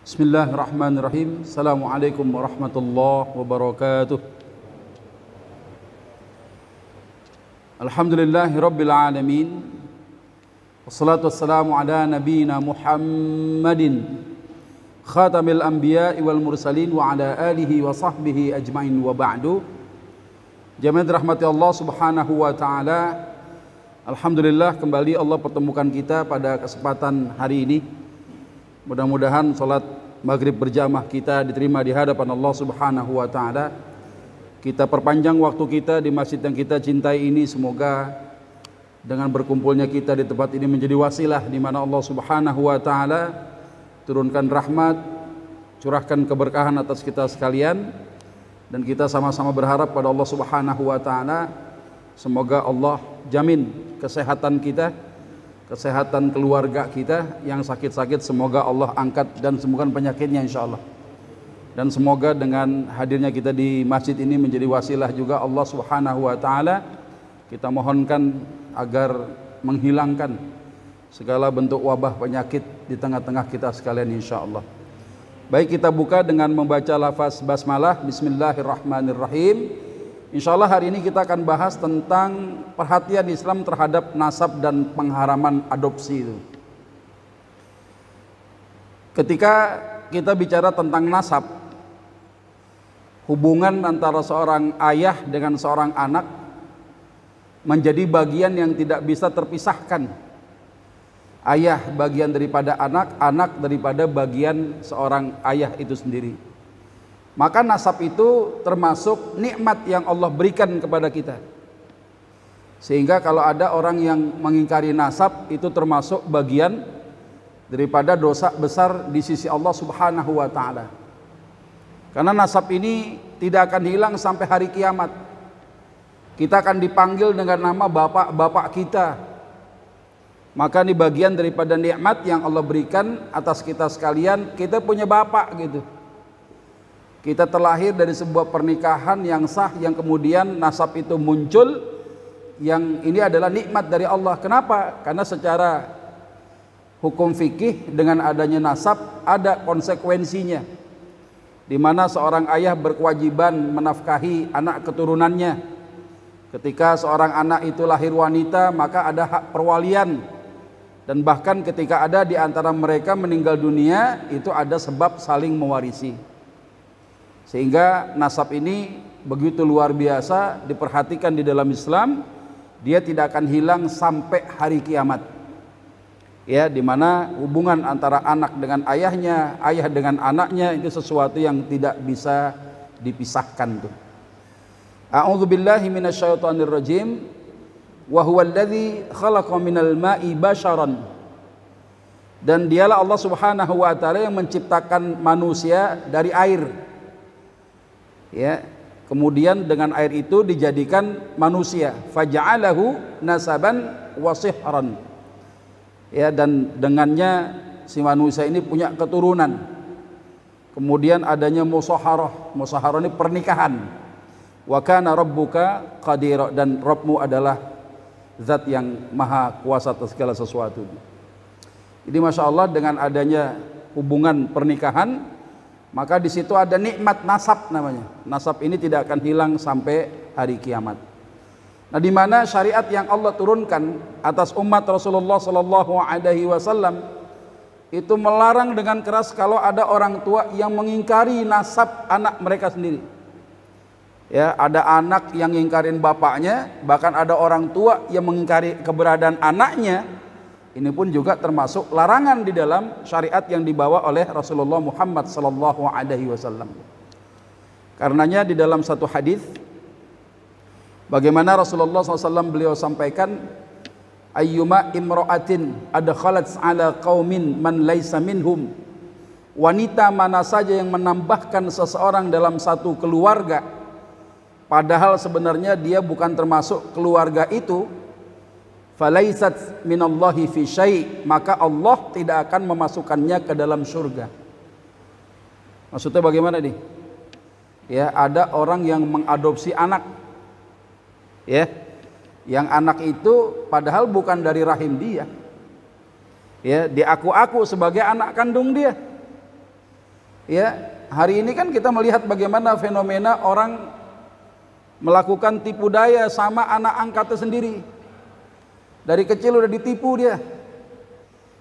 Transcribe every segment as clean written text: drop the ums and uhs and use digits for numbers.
Bismillahirrahmanirrahim. Assalamualaikum warahmatullahi wabarakatuh. Alhamdulillahi rabbil alamin. Wassalatu wassalamu ala nabiyyina Muhammadin khatamil anbiya'i wal mursalin wa ala alihi wa sahbihi ajmain wa ba'du. Jamaah rahmati Allah subhanahu wa ta'ala. Alhamdulillah kembali Allah pertemukan kita pada kesempatan hari ini. Mudah-mudahan salat maghrib berjamaah kita diterima di hadapan Allah subhanahu wa ta'ala. Kita perpanjang waktu kita di masjid yang kita cintai ini. Semoga dengan berkumpulnya kita di tempat ini menjadi wasilah di mana Allah subhanahu wa ta'ala turunkan rahmat, curahkan keberkahan atas kita sekalian. Dan kita sama-sama berharap pada Allah subhanahu wa ta'ala, semoga Allah jamin kesehatan kita, kesehatan keluarga kita, yang sakit-sakit semoga Allah angkat dan sembuhkan penyakitnya insyaallah. Dan semoga dengan hadirnya kita di masjid ini menjadi wasilah juga Allah subhanahu wa ta'ala. Kita mohonkan agar menghilangkan segala bentuk wabah penyakit di tengah-tengah kita sekalian insyaallah. Baik, kita buka dengan membaca lafaz basmalah. Bismillahirrahmanirrahim. Insyaallah hari ini kita akan bahas tentang perhatian Islam terhadap nasab dan pengharaman adopsi itu. Ketika kita bicara tentang nasab, hubungan antara seorang ayah dengan seorang anak menjadi bagian yang tidak bisa terpisahkan. Ayah bagian daripada anak, anak daripada bagian seorang ayah itu sendiri. Maka nasab itu termasuk nikmat yang Allah berikan kepada kita. Sehingga kalau ada orang yang mengingkari nasab, itu termasuk bagian daripada dosa besar di sisi Allah subhanahu wa ta'ala. Karena nasab ini tidak akan hilang sampai hari kiamat. Kita akan dipanggil dengan nama bapak-bapak kita. Maka ini bagian daripada nikmat yang Allah berikan atas kita sekalian. Kita punya bapak gitu. Kita terlahir dari sebuah pernikahan yang sah, yang kemudian nasab itu muncul, yang ini adalah nikmat dari Allah. Kenapa? Karena secara hukum fikih dengan adanya nasab ada konsekuensinya, di mana seorang ayah berkewajiban menafkahi anak keturunannya. Ketika seorang anak itu lahir wanita, maka ada hak perwalian, dan bahkan ketika ada di antara mereka meninggal dunia, itu ada sebab saling mewarisi. Sehingga nasab ini begitu luar biasa diperhatikan di dalam Islam. Dia tidak akan hilang sampai hari kiamat. Ya, di mana hubungan antara anak dengan ayahnya, ayah dengan anaknya, itu sesuatu yang tidak bisa dipisahkan tuh. A'udzubillahi minasyaitonirrajim. Wa huwallazi khalaqa minal ma'i basharan. Dan dialah Allah subhanahu wa ta'ala yang menciptakan manusia dari air. Ya, kemudian dengan air itu dijadikan manusia, faja'alahu nasaban wa sihran. Ya, dan dengannya si manusia ini punya keturunan. Kemudian adanya musaharah. Musaharah ini pernikahan. Wa kana rabbuka qadira, dan Rabbmu adalah zat yang maha kuasa atas segala sesuatu. Jadi masya Allah, dengan adanya hubungan pernikahan, maka di situ ada nikmat nasab namanya. Nasab ini tidak akan hilang sampai hari kiamat. Nah, di mana syariat yang Allah turunkan atas umat Rasulullah sallallahu alaihi wasallam itu melarang dengan keras kalau ada orang tua yang mengingkari nasab anak mereka sendiri. Ya, ada anak yang mengingkarin bapaknya, bahkan ada orang tua yang mengingkari keberadaan anaknya. Ini pun juga termasuk larangan di dalam syariat yang dibawa oleh Rasulullah Muhammad sallallahu alaihi wasallam. Karenanya di dalam satu hadis, bagaimana Rasulullah SAW beliau sampaikan, ayyuma imra'atin adkhalat ala qaumin man laisa minhum. Wanita mana saja yang menambahkan seseorang dalam satu keluarga, padahal sebenarnya dia bukan termasuk keluarga itu, falaisat minallahi fi syai', maka Allah tidak akan memasukkannya ke dalam surga. Maksudnya bagaimana nih? Ya, ada orang yang mengadopsi anak. Ya. Yang anak itu padahal bukan dari rahim dia. Ya, diaku-aku sebagai anak kandung dia. Ya, hari ini kan kita melihat bagaimana fenomena orang melakukan tipu daya sama anak angkatnya sendiri. Dari kecil udah ditipu dia.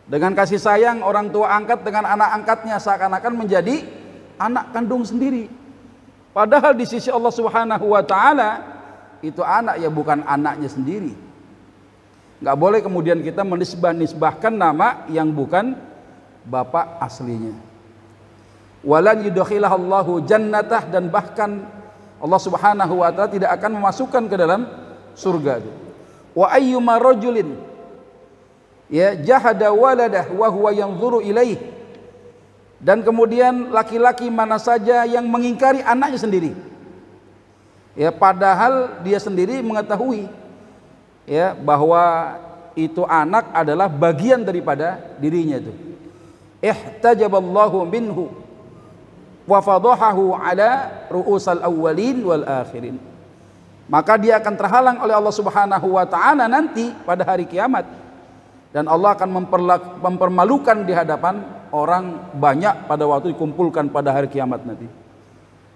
Dengan kasih sayang orang tua angkat dengan anak angkatnya seakan-akan menjadi anak kandung sendiri. Padahal di sisi Allah Subhanahu wa taala itu anak ya bukan anaknya sendiri. Nggak boleh kemudian kita menisbahkan nama yang bukan bapak aslinya. Walan yudkhilahu jannatah, dan bahkan Allah Subhanahu wa taala tidak akan memasukkan ke dalam surga. Wa ayyuma rajulin ya jahada waladah wa huwa yanzuru ilaih, dan kemudian laki-laki mana saja yang mengingkari anaknya sendiri, ya padahal dia sendiri mengetahui ya bahwa itu anak adalah bagian daripada dirinya itu. Ihtajaballahu minhu wa fadahahu ala ru'usal awwalin wal akhirin. Maka dia akan terhalang oleh Allah Subhanahu wa taala nanti pada hari kiamat, dan Allah akan mempermalukan di hadapan orang banyak pada waktu dikumpulkan pada hari kiamat nanti.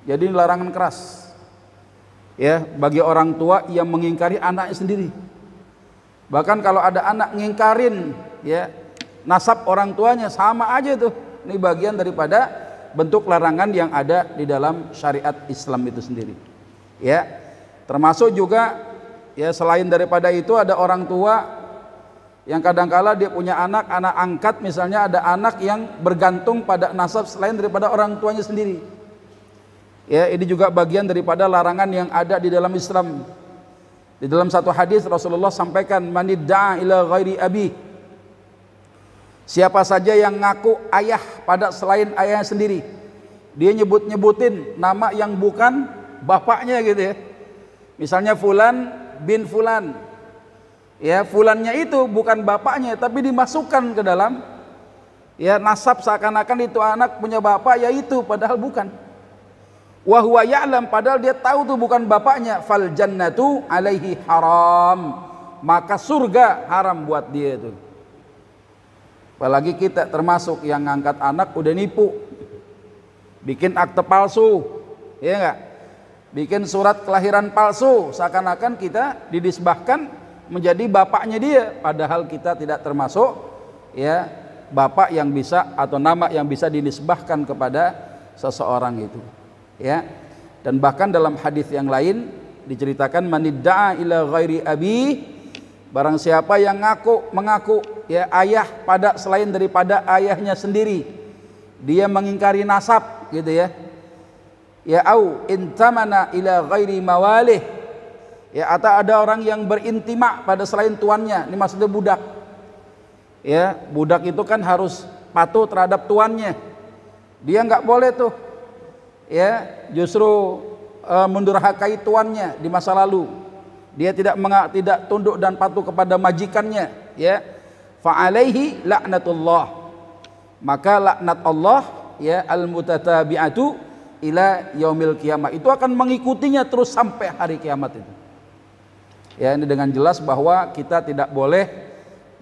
Jadi ini larangan keras ya bagi orang tua yang mengingkari anaknya sendiri. Bahkan kalau ada anak ngingkarin ya nasab orang tuanya, sama aja tuh. Ini bagian daripada bentuk larangan yang ada di dalam syariat Islam itu sendiri. Ya, termasuk juga ya selain daripada itu ada orang tua yang kadangkala dia punya anak angkat, misalnya ada anak yang bergantung pada nasab selain daripada orang tuanya sendiri. Ya, ini juga bagian daripada larangan yang ada di dalam Islam. Di dalam satu hadis Rasulullah sampaikan, manidda'a ila ghairi abi, siapa saja yang ngaku ayah pada selain ayahnya sendiri, dia nyebutin nama yang bukan bapaknya gitu ya. Misalnya fulan bin fulan, ya fulannya itu bukan bapaknya tapi dimasukkan ke dalam ya nasab seakan-akan itu anak punya bapak, yaitu padahal bukan. Wa huwa ya'lam, padahal dia tahu tuh bukan bapaknya. Fal jannatu alaihi haram, maka surga haram buat dia itu. Apalagi kita termasuk yang ngangkat anak udah nipu, bikin akte palsu, ya enggak? Bikin surat kelahiran palsu, seakan-akan kita didisbahkan menjadi bapaknya dia, padahal kita tidak termasuk ya bapak yang bisa atau nama yang bisa dinisbahkan kepada seseorang itu. Ya, dan bahkan dalam hadis yang lain diceritakan, manidda'a ila ghairi abi, barang siapa yang mengaku ya ayah pada selain daripada ayahnya sendiri, dia mengingkari nasab gitu ya. Ya au intamana ila ghairi mawalih, ya atau ada orang yang berintima pada selain tuannya, ini maksudnya budak. Ya, budak itu kan harus patuh terhadap tuannya. Dia nggak boleh tuh ya justru mendurhakai tuannya di masa lalu. Dia tidak tunduk dan patuh kepada majikannya, ya. Fa alaihi laknatullah, maka laknat Allah ya al-mutatabi'atu ila yaumil qiyamah, itu akan mengikutinya terus sampai hari kiamat itu. Ya, ini dengan jelas bahwa kita tidak boleh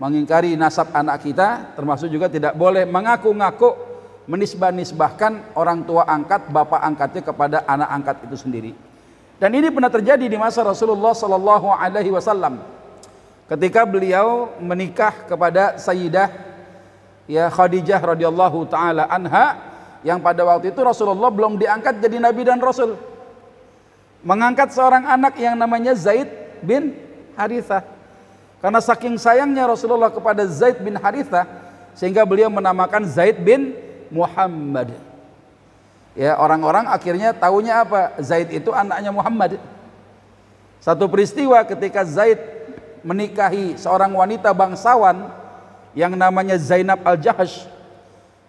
mengingkari nasab anak kita, termasuk juga tidak boleh mengaku-ngaku menisbahkan orang tua angkat, bapak angkatnya kepada anak angkat itu sendiri. Dan ini pernah terjadi di masa Rasulullah sallallahu alaihi wasallam ketika beliau menikah kepada Sayyidah ya Khadijah radhiyallahu taala anha, yang pada waktu itu Rasulullah belum diangkat jadi nabi dan rasul. Mengangkat seorang anak yang namanya Zaid bin Harithah. Karena saking sayangnya Rasulullah kepada Zaid bin Harithah, sehingga beliau menamakan Zaid bin Muhammad. Ya, orang-orang akhirnya taunya apa? Zaid itu anaknya Muhammad. Satu peristiwa ketika Zaid menikahi seorang wanita bangsawan yang namanya Zainab al-Jahsh.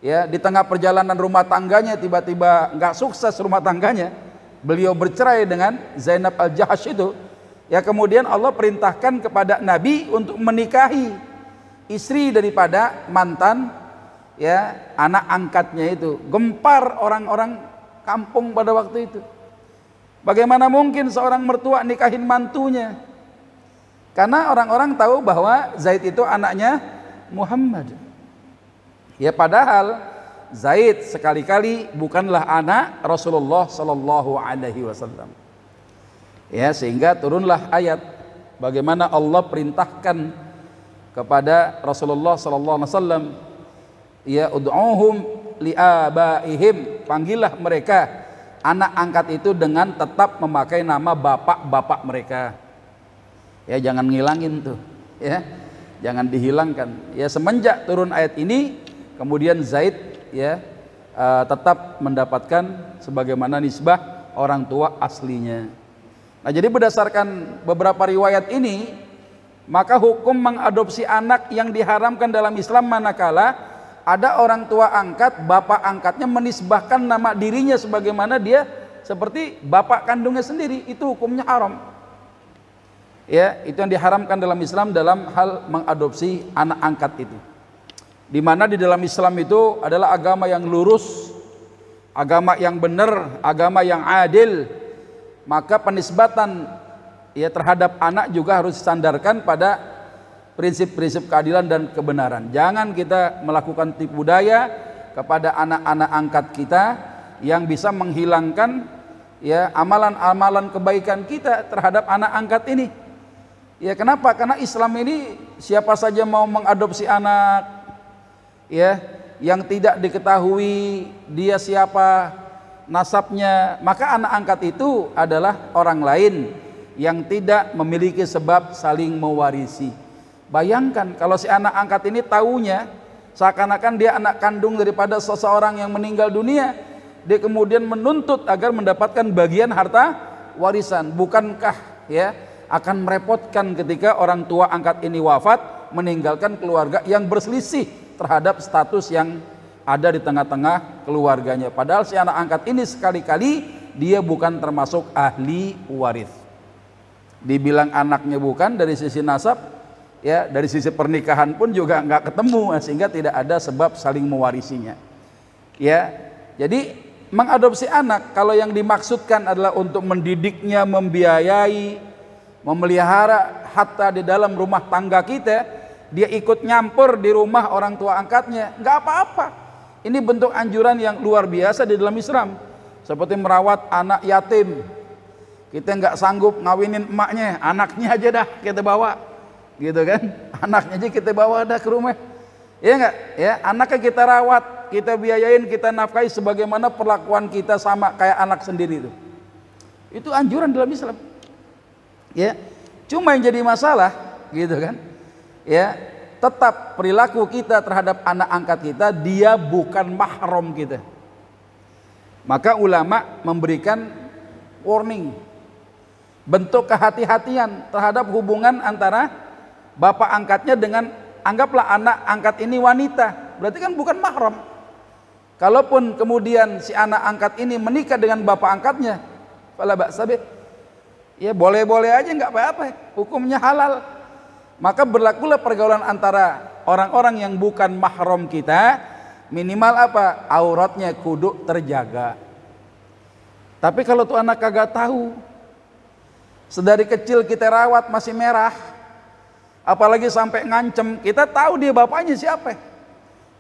Ya, di tengah perjalanan rumah tangganya tiba-tiba nggak sukses rumah tangganya. Beliau bercerai dengan Zainab al-Jahsh itu. Ya, kemudian Allah perintahkan kepada Nabi untuk menikahi istri daripada mantan ya anak angkatnya itu. Gempar orang-orang kampung pada waktu itu. Bagaimana mungkin seorang mertua nikahin mantunya? Karena orang-orang tahu bahwa Zaid itu anaknya Muhammad. Ya, padahal Zaid sekali-kali bukanlah anak Rasulullah sallallahu alaihi wasallam. Ya, sehingga turunlah ayat bagaimana Allah perintahkan kepada Rasulullah sallallahu alaihi wasallam, ya ud'uhum liabaihim, panggillah mereka anak angkat itu dengan tetap memakai nama bapak-bapak mereka. Ya, jangan ngilangin tuh, ya. Jangan dihilangkan. Ya, semenjak turun ayat ini kemudian Zaid ya tetap mendapatkan sebagaimana nisbah orang tua aslinya. Nah, jadi berdasarkan beberapa riwayat ini, maka hukum mengadopsi anak yang diharamkan dalam Islam manakala ada orang tua angkat, bapak angkatnya menisbahkan nama dirinya sebagaimana dia seperti bapak kandungnya sendiri, itu hukumnya haram. Ya, itu yang diharamkan dalam Islam dalam hal mengadopsi anak angkat itu. Di mana di dalam Islam itu adalah agama yang lurus, agama yang benar, agama yang adil. Maka penisbatan ya terhadap anak juga harus disandarkan pada prinsip-prinsip keadilan dan kebenaran. Jangan kita melakukan tipu daya kepada anak-anak angkat kita yang bisa menghilangkan ya amalan-amalan kebaikan kita terhadap anak angkat ini. Ya, kenapa? Karena Islam ini siapa saja mau mengadopsi anak ya yang tidak diketahui dia siapa, nasabnya, maka anak angkat itu adalah orang lain yang tidak memiliki sebab saling mewarisi. Bayangkan kalau si anak angkat ini taunya seakan-akan dia anak kandung daripada seseorang yang meninggal dunia, dia kemudian menuntut agar mendapatkan bagian harta warisan. Bukankah ya akan merepotkan ketika orang tua angkat ini wafat meninggalkan keluarga yang berselisih terhadap status yang ada di tengah-tengah keluarganya. Padahal si anak angkat ini sekali-kali dia bukan termasuk ahli waris. Dibilang anaknya bukan dari sisi nasab, ya dari sisi pernikahan pun juga nggak ketemu, sehingga tidak ada sebab saling mewarisinya. Ya, jadi mengadopsi anak kalau yang dimaksudkan adalah untuk mendidiknya, membiayai, memelihara hatta di dalam rumah tangga kita, dia ikut nyampur di rumah orang tua angkatnya, nggak apa-apa. Ini bentuk anjuran yang luar biasa di dalam Islam. Seperti merawat anak yatim, kita nggak sanggup ngawinin emaknya, anaknya aja dah kita bawa, gitu kan? Anaknya aja kita bawa dah ke rumah, ya nggak? Ya, anaknya kita rawat, kita biayain, kita nafkahi sebagaimana perlakuan kita sama kayak anak sendiri itu anjuran dalam Islam. Ya, cuma yang jadi masalah, gitu kan? Ya, tetap perilaku kita terhadap anak angkat kita, dia bukan mahram kita. Maka ulama memberikan warning, bentuk kehati-hatian terhadap hubungan antara bapak angkatnya dengan, anggaplah anak angkat ini wanita, berarti kan bukan mahram. Kalaupun kemudian si anak angkat ini menikah dengan bapak angkatnya, fala ba'sa bih, ya boleh-boleh aja, nggak apa-apa, hukumnya halal. Maka berlakulah pergaulan antara orang-orang yang bukan mahram kita, minimal apa? Auratnya kudu terjaga. Tapi kalau tuh anak kagak tahu, sedari kecil kita rawat masih merah, apalagi sampai ngancem, kita tahu dia bapaknya siapa.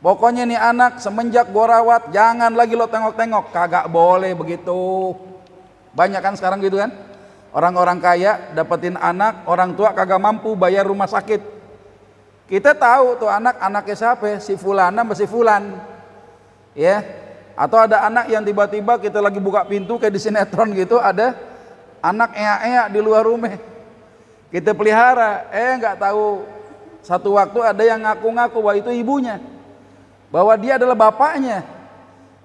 Pokoknya nih anak semenjak gua rawat jangan lagi lo tengok-tengok, kagak boleh begitu. Banyak kan sekarang gitu kan? Orang-orang kaya dapetin anak, orang tua kagak mampu bayar rumah sakit. Kita tahu tuh anaknya siapa, si fulana sama si fulan. Ya. Atau ada anak yang tiba-tiba kita lagi buka pintu kayak di sinetron gitu, ada anak ea-ea di luar rumah. Kita pelihara, nggak tahu satu waktu ada yang ngaku-ngaku bahwa itu ibunya, bahwa dia adalah bapaknya.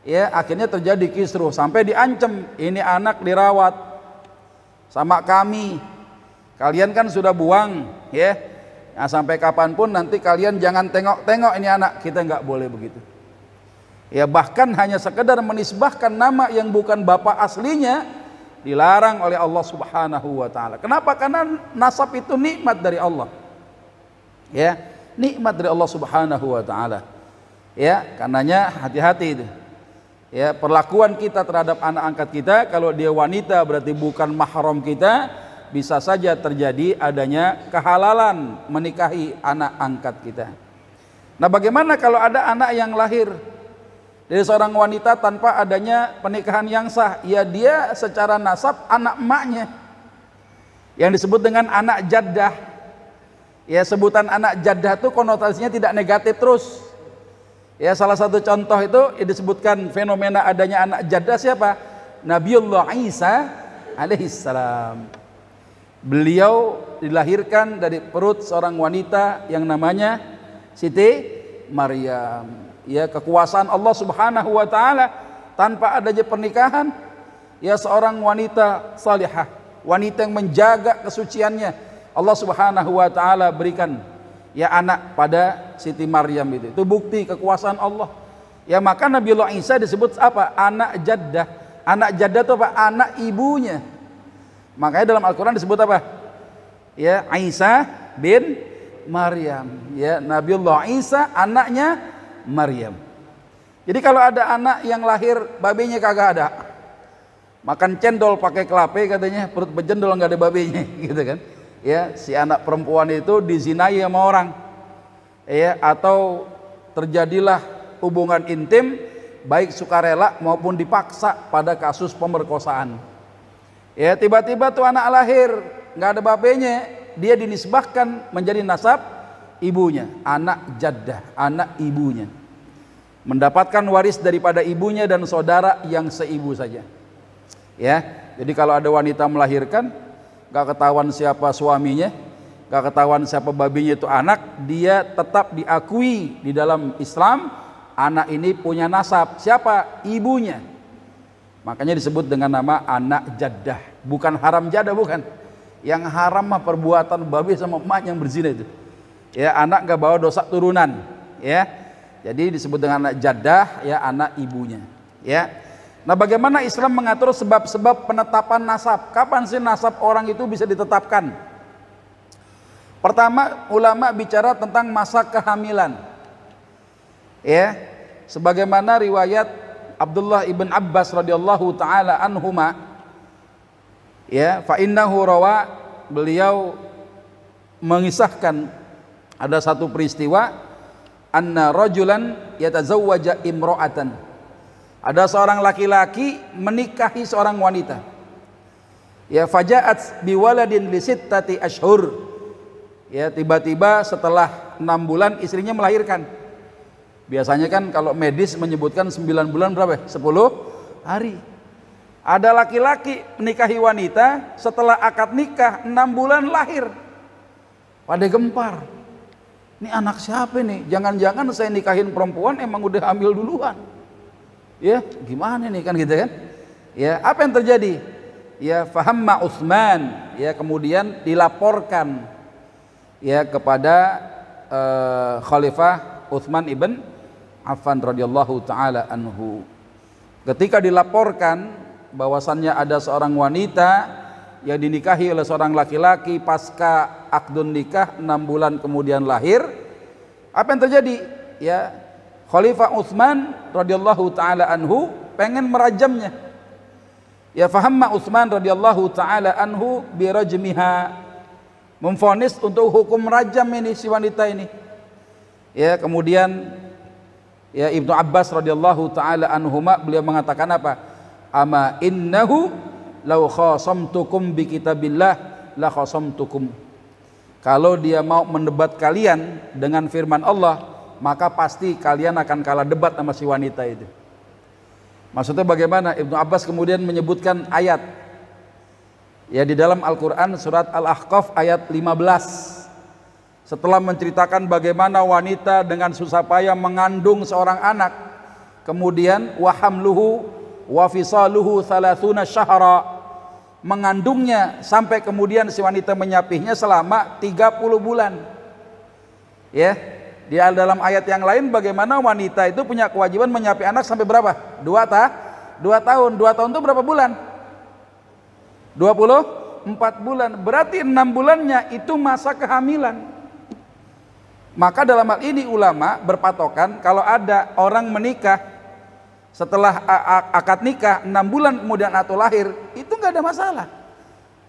Ya, akhirnya terjadi kisruh sampai diancam, ini anak dirawat sama kami, kalian kan sudah buang, ya. Nah, sampai kapanpun nanti kalian jangan tengok-tengok ini anak, kita nggak boleh begitu. Ya, bahkan hanya sekedar menisbahkan nama yang bukan bapak aslinya dilarang oleh Allah Subhanahu wa taala. Kenapa? Karena nasab itu nikmat dari Allah. Ya, nikmat dari Allah Subhanahu wa taala. Ya, karenanya hati-hati itu. Ya, perlakuan kita terhadap anak angkat kita, kalau dia wanita berarti bukan mahram kita, bisa saja terjadi adanya kehalalan menikahi anak angkat kita. Nah, bagaimana kalau ada anak yang lahir dari seorang wanita tanpa adanya pernikahan yang sah, ya dia secara nasab anak emaknya, yang disebut dengan anak jaddah. Ya, sebutan anak jaddah itu konotasinya tidak negatif terus. Ya, salah satu contoh itu disebutkan fenomena adanya anak jaddah siapa? Nabiullah Isa alaihissalam. Beliau dilahirkan dari perut seorang wanita yang namanya Siti Maryam. Ya, kekuasaan Allah Subhanahu wa taala tanpa adanya pernikahan, ya seorang wanita salihah, wanita yang menjaga kesuciannya, Allah Subhanahu wa taala berikan ya anak pada Siti Maryam itu. Itu bukti kekuasaan Allah. Ya, maka Nabiullah Isa disebut apa? Anak jaddah. Anak jaddah itu apa? Anak ibunya. Makanya dalam Al-Qur'an disebut apa? Ya, Isa bin Maryam. Ya, Nabiullah Isa anaknya Maryam. Jadi kalau ada anak yang lahir babenya kagak ada, makan cendol pakai kelape katanya, perut bejendol nggak ada babenya, gitu kan? Ya, si anak perempuan itu dizinai sama orang, ya, atau terjadilah hubungan intim baik sukarela maupun dipaksa pada kasus pemerkosaan. Ya, tiba-tiba tuh anak lahir nggak ada babenya, dia dinisbahkan menjadi nasab ibunya, anak jaddah, anak ibunya, mendapatkan waris daripada ibunya dan saudara yang seibu saja. Ya, jadi kalau ada wanita melahirkan, gak ketahuan siapa suaminya, gak ketahuan siapa babinya itu anak, dia tetap diakui di dalam Islam, anak ini punya nasab. Siapa? Ibunya. Makanya disebut dengan nama anak jaddah. Bukan haram jaddah, bukan. Yang haram mah perbuatan babi sama emak yang berzina itu. Ya, anak gak bawa dosa turunan. Ya, jadi disebut dengan anak jaddah, ya anak ibunya. Ya. Nah, bagaimana Islam mengatur sebab-sebab penetapan nasab? Kapan sih nasab orang itu bisa ditetapkan? Pertama, ulama bicara tentang masa kehamilan. Ya, sebagaimana riwayat Abdullah ibn Abbas radhiyallahu taala anhuma, ya, fa innahu rawa, beliau mengisahkan ada satu peristiwa, anna rajulan yatazawwaja imra'atan. Ada seorang laki-laki menikahi seorang wanita. Ya, faja'at biwaladin li sittati ashhur. Ya, tiba-tiba setelah 6 bulan istrinya melahirkan. Biasanya kan kalau medis menyebutkan 9 bulan berapa? 10 hari. Ada laki-laki menikahi wanita, setelah akad nikah 6 bulan lahir. Pada gempar. Ini anak siapa nih? Jangan-jangan saya nikahin perempuan emang udah hamil duluan. Ya, gimana nih kan gitu kan? Ya, apa yang terjadi? Ya, fahamma Utsman, ya, kemudian dilaporkan ya kepada Khalifah Utsman ibn Affan radhiyallahu taala anhu. Ketika dilaporkan bahwasannya ada seorang wanita yang dinikahi oleh seorang laki-laki pasca akdun nikah 6 bulan kemudian lahir, apa yang terjadi? Ya, Khalifah Utsman radhiyallahu taala anhu pengen merajamnya. Ya, fahamma Utsman radhiyallahu taala anhu bi rajmiha, memvonis untuk hukum rajam ini si wanita ini. Ya, kemudian ya Ibnu Abbas radhiyallahu taala anhuma beliau mengatakan apa? Ama innahu law khasamtukum bi kitabillah la khasamtukum. Kalau dia mau mendebat kalian dengan firman Allah, maka pasti kalian akan kalah debat sama si wanita itu. Maksudnya bagaimana? Ibnu Abbas kemudian menyebutkan ayat ya di dalam Al-Quran surat Al-Ahqaf ayat 15. Setelah menceritakan bagaimana wanita dengan susah payah mengandung seorang anak, kemudian wa hamluhu wa fisaluhu 30 syahra, mengandungnya sampai kemudian si wanita menyapihnya selama 30 bulan. Ya, di dalam ayat yang lain bagaimana wanita itu punya kewajiban menyapih anak sampai berapa? 2 tahun. 2 tahun itu berapa bulan? 24 bulan. Berarti 6 bulannya itu masa kehamilan. Maka dalam hal ini ulama berpatokan kalau ada orang menikah setelah akad nikah 6 bulan kemudian atau lahir, itu nggak ada masalah.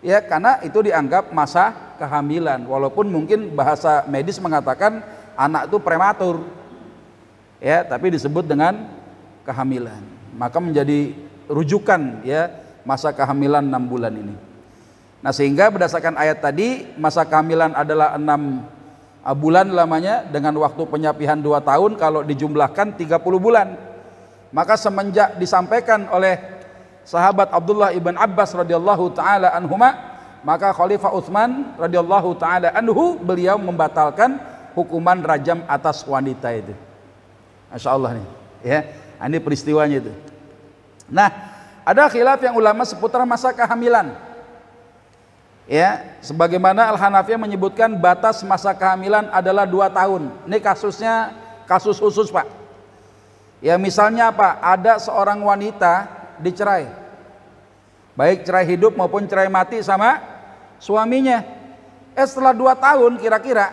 Ya, karena itu dianggap masa kehamilan. Walaupun mungkin bahasa medis mengatakan anak itu prematur. Ya, tapi disebut dengan kehamilan. Maka menjadi rujukan ya masa kehamilan 6 bulan ini. Nah, sehingga berdasarkan ayat tadi masa kehamilan adalah 6 bulan lamanya dengan waktu penyapihan 2 tahun, kalau dijumlahkan 30 bulan. Maka semenjak disampaikan oleh sahabat Abdullah ibn Abbas radhiyallahu taala anhuma, maka Khalifah Utsman radhiyallahu taala anhu beliau membatalkan hukuman rajam atas wanita itu. Masya Allah nih ya, ini peristiwanya itu. Nah, ada khilaf yang ulama seputar masa kehamilan ya, sebagaimana Al-Hanafiyah menyebutkan batas masa kehamilan adalah 2 tahun. Ini kasusnya kasus khusus Pak ya. Misalnya apa, ada seorang wanita dicerai, baik cerai hidup maupun cerai mati sama suaminya. Setelah 2 tahun kira-kira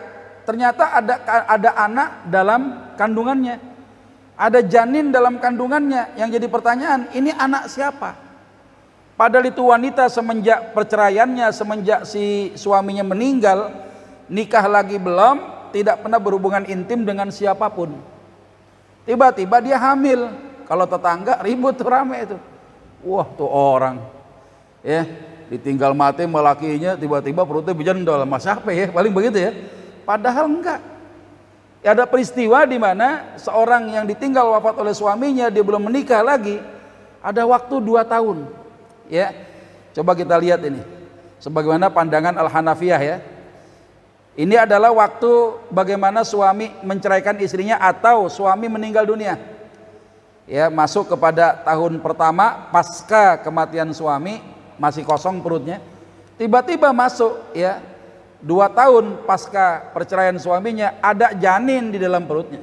ternyata ada anak dalam kandungannya, ada janin dalam kandungannya. Yang jadi pertanyaan, ini anak siapa? Padahal itu wanita semenjak perceraiannya, semenjak si suaminya meninggal, nikah lagi belum, tidak pernah berhubungan intim dengan siapapun. Tiba-tiba dia hamil. Kalau tetangga ribut tuh, rame itu. Wah, tuh orang ya ditinggal mati sama lakinya, tiba-tiba perutnya berjendol. Mas apa ya? Paling begitu ya. Padahal enggak. Ya, ada peristiwa di mana seorang yang ditinggal wafat oleh suaminya, dia belum menikah lagi, ada waktu 2 tahun. Ya, coba kita lihat ini sebagaimana pandangan Al-Hanafiyah ya. Ini adalah waktu bagaimana suami menceraikan istrinya atau suami meninggal dunia. Ya, masuk kepada tahun pertama pasca kematian suami, masih kosong perutnya. Tiba-tiba masuk ya 2 tahun pasca perceraian suaminya, ada janin di dalam perutnya.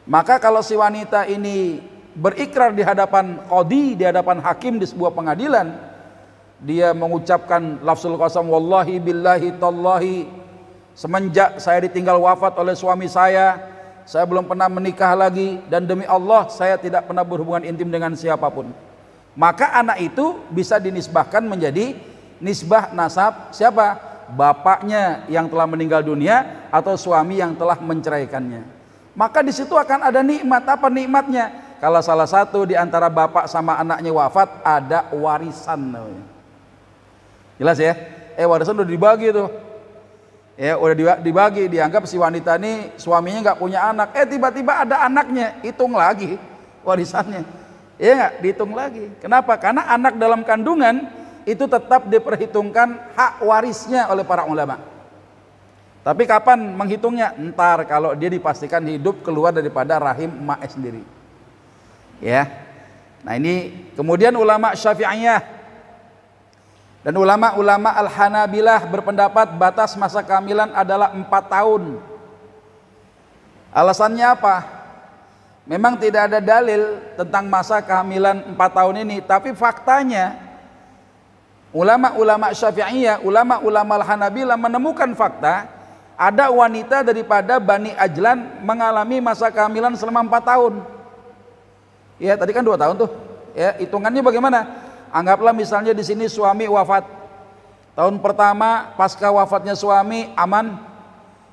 Maka kalau si wanita ini berikrar di hadapan qadhi, di hadapan hakim di sebuah pengadilan, dia mengucapkan lafzul qasam, wallahi billahi tallahi, semenjak saya ditinggal wafat oleh suami saya belum pernah menikah lagi, dan demi Allah saya tidak pernah berhubungan intim dengan siapapun. Maka anak itu bisa dinisbahkan menjadi nisbah nasab siapa? Bapaknya yang telah meninggal dunia atau suami yang telah menceraikannya. Maka di situ akan ada nikmat. Apa nikmatnya? Kalau salah satu di antara bapak sama anaknya wafat, ada warisan namanya. Jelas ya? Warisan udah dibagi tuh. Ya, udah dibagi, dianggap si wanita ini suaminya nggak punya anak. Tiba-tiba ada anaknya, hitung lagi warisannya. Ya nggak? Dihitung lagi. Kenapa? Karena anak dalam kandungan itu tetap diperhitungkan hak warisnya oleh para ulama. Tapi kapan menghitungnya? Ntar kalau dia dipastikan hidup keluar daripada rahim emaknya sendiri. Ya, nah ini kemudian ulama Syafi'iyah dan ulama-ulama Al-Hanabilah berpendapat batas masa kehamilan adalah 4 tahun. Alasannya apa? Memang tidak ada dalil tentang masa kehamilan 4 tahun ini, tapi faktanya ulama-ulama Syafi'iyah, ulama-ulama Al-Hanabilah menemukan fakta ada wanita daripada Bani Ajlan mengalami masa kehamilan selama 4 tahun. Ya, tadi kan 2 tahun tuh. Ya, hitungannya bagaimana? Anggaplah misalnya di sini suami wafat. Tahun pertama pasca wafatnya suami aman.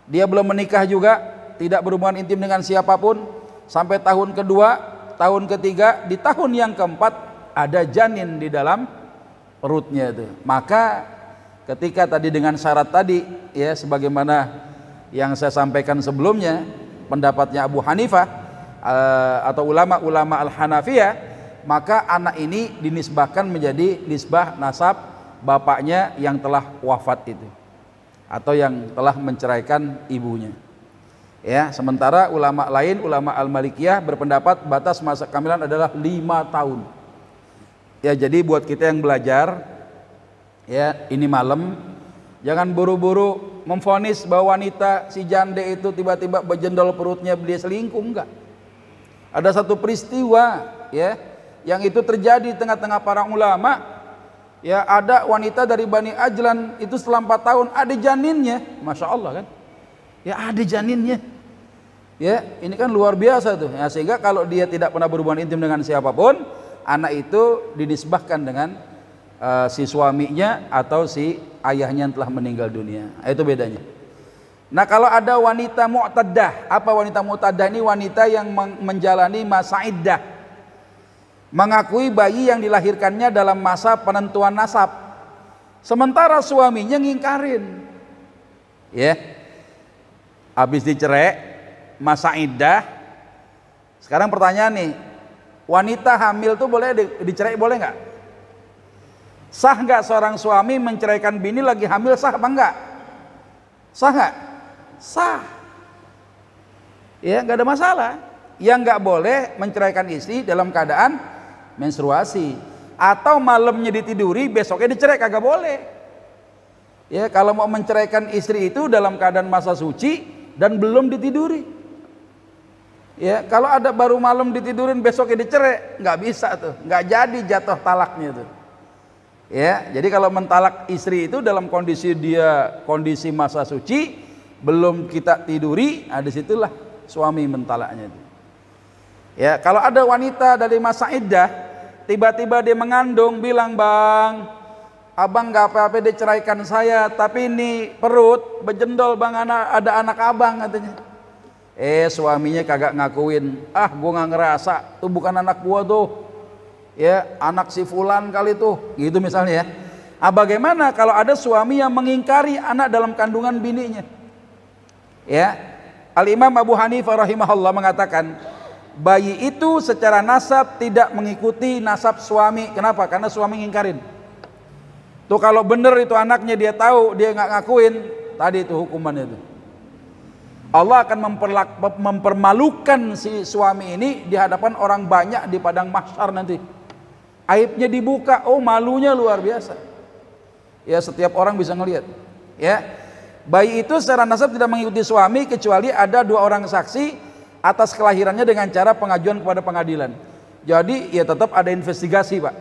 Dia belum menikah juga, tidak berhubungan intim dengan siapapun. Sampai tahun kedua, tahun ketiga, di tahun yang keempat ada janin di dalam perutnya itu. Maka ketika tadi dengan syarat tadi ya, sebagaimana yang saya sampaikan sebelumnya, pendapatnya Abu Hanifah atau ulama-ulama Al-Hanafiyah, maka anak ini dinisbahkan menjadi nisbah nasab bapaknya yang telah wafat itu atau yang telah menceraikan ibunya. Ya, sementara ulama lain, ulama Al-Malikiyah berpendapat batas masa kehamilan adalah 5 tahun. Ya, jadi buat kita yang belajar ya, ini malam jangan buru-buru memvonis bahwa wanita si jande itu tiba-tiba berjendol perutnya dia selingkuh. Enggak. Ada satu peristiwa ya yang itu terjadi di tengah-tengah para ulama. Ya, ada wanita dari Bani Ajlan itu setelah 4 tahun ada janinnya. Masya Allah kan. Ya, ada janinnya. Ya, ini kan luar biasa tuh. Ya, sehingga kalau dia tidak pernah berhubungan intim dengan siapapun, anak itu dinisbahkan dengan si suaminya atau si ayahnya yang telah meninggal dunia. Itu bedanya. Nah, kalau ada wanita mu'taddah, apa wanita mu'taddah ini? Wanita yang menjalani masa iddah. mengakui bayi yang dilahirkannya dalam masa penentuan nasab, sementara suaminya ngingkarin. Ya, habis dicerai, masa iddah. Sekarang pertanyaan nih, wanita hamil tuh boleh dicerai, boleh nggak? Sah nggak seorang suami menceraikan bini lagi hamil, sah apa enggak? Sah nggak? Sah. Ya, nggak ada masalah. Yang nggak boleh menceraikan istri dalam keadaan menstruasi atau malamnya ditiduri, besoknya dicerai, kagak boleh. Ya, kalau mau menceraikan istri itu dalam keadaan masa suci dan belum ditiduri. Ya, kalau ada baru malam ditidurin besoknya dicerai, nggak bisa tuh, nggak jadi jatuh talaknya tuh. Ya, jadi kalau mentalak istri itu dalam kondisi kondisi masa suci, belum kita tiduri, disitulah suami mentalaknya itu. Ya, kalau ada wanita dari masa iddah, tiba-tiba dia mengandung, bilang, bang, abang nggak apa-apa diceraikan saya, tapi ini perut bejendol bang, ada anak abang katanya. Suaminya kagak ngakuin, gua nggak ngerasa, tuh bukan anak gua tuh. Ya, anak si fulan kali tuh, gitu misalnya ya. Bagaimana kalau ada suami yang mengingkari anak dalam kandungan bininya? Ya, Al-Imam Abu Hanifah rahimahullah mengatakan, bayi itu secara nasab tidak mengikuti nasab suami. Kenapa? Karena suami ngingkarin. Tuh kalau bener itu anaknya, dia tahu, dia nggak ngakuin, tadi itu hukumannya itu. Allah akan mempermalukan si suami ini di hadapan orang banyak di padang mahsyar nanti. Aibnya dibuka, malunya luar biasa. Ya, setiap orang bisa ngelihat. Ya, bayi itu secara nasab tidak mengikuti suami kecuali ada 2 orang saksi atas kelahirannya dengan cara pengajuan kepada pengadilan. Jadi ya tetap ada investigasi, Pak.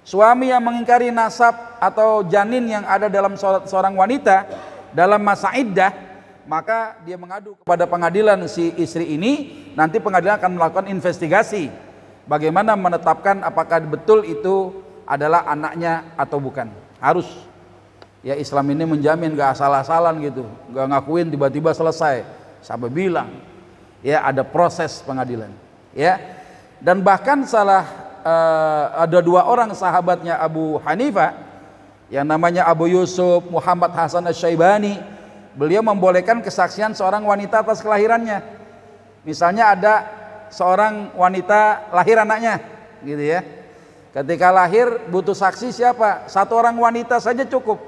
Suami yang mengingkari nasab atau janin yang ada dalam seorang wanita dalam masa iddah, maka dia mengadu kepada pengadilan si istri ini. Nanti pengadilan akan melakukan investigasi bagaimana menetapkan apakah betul itu adalah anaknya atau bukan. Harus. Ya, Islam ini menjamin gak asal-asalan gitu, gak ngakuin tiba-tiba selesai. Sampai bilang, ya ada proses pengadilan. Ya, dan bahkan ada 2 orang sahabatnya Abu Hanifah yang namanya Abu Yusuf Muhammad Hasan Asy-Syaibani. Beliau membolehkan kesaksian seorang wanita atas kelahirannya. Misalnya ada seorang wanita lahir anaknya, gitu ya. Ketika lahir butuh saksi siapa? 1 orang wanita saja cukup.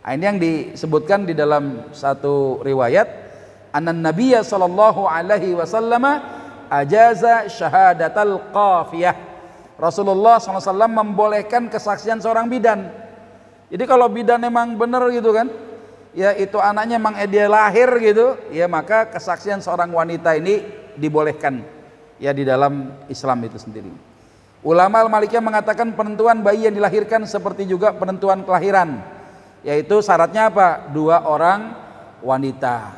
Ini yang disebutkan di dalam satu riwayat, annan nabiyya sallallahu alaihi wasallam ajaza syahadatal qafiyah. Rasulullah SAW membolehkan kesaksian seorang bidan. Jadi kalau bidan memang benar gitu kan, ya itu anaknya memang dia lahir gitu, ya maka kesaksian seorang wanita ini dibolehkan ya di dalam Islam itu sendiri. Ulama Al-Malikiyah mengatakan penentuan bayi yang dilahirkan seperti juga penentuan kelahiran, yaitu syaratnya apa? 2 orang wanita.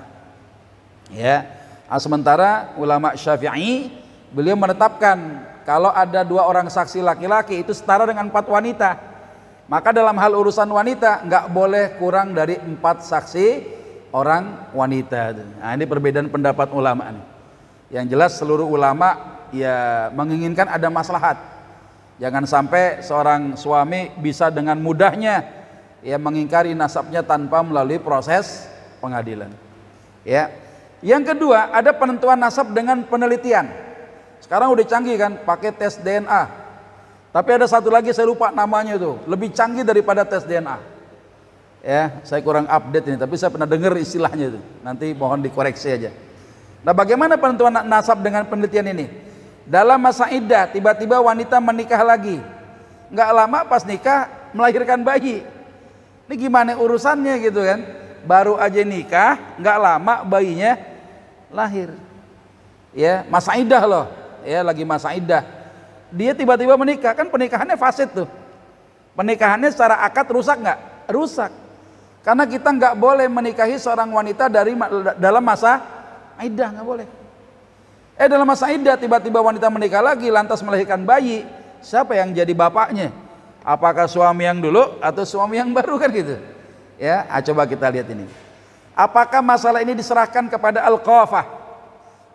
Ya. Sementara ulama Syafi'i beliau menetapkan kalau ada 2 orang saksi laki-laki itu setara dengan 4 wanita. Maka dalam hal urusan wanita nggak boleh kurang dari 4 saksi orang wanita. Nah, ini perbedaan pendapat ulama nih. Yang jelas seluruh ulama ya menginginkan ada maslahat. Jangan sampai seorang suami bisa dengan mudahnya ya mengingkari nasabnya tanpa melalui proses pengadilan. Ya. Yang kedua, ada penentuan nasab dengan penelitian. Sekarang udah canggih kan, pakai tes DNA. Tapi ada satu lagi saya lupa namanya itu, lebih canggih daripada tes DNA. Ya, saya kurang update ini, tapi saya pernah dengar istilahnya itu. Nanti mohon dikoreksi aja. Nah, bagaimana penentuan nasab dengan penelitian ini? Dalam masa iddah, tiba-tiba wanita menikah lagi. Nggak lama pas nikah melahirkan bayi. Ini gimana urusannya gitu kan? Baru aja nikah, nggak lama bayinya lahir. Ya, masa iddah loh. Ya, lagi masa iddah. Dia tiba-tiba menikah, kan pernikahannya fasid tuh. Pernikahannya secara akad rusak nggak? Rusak. Karena kita nggak boleh menikahi seorang wanita dalam masa iddah, nggak boleh. Dalam masa iddah tiba-tiba wanita menikah lagi lantas melahirkan bayi, siapa yang jadi bapaknya? Apakah suami yang dulu atau suami yang baru kan gitu? Ya, coba kita lihat ini. Apakah masalah ini diserahkan kepada al-qafah,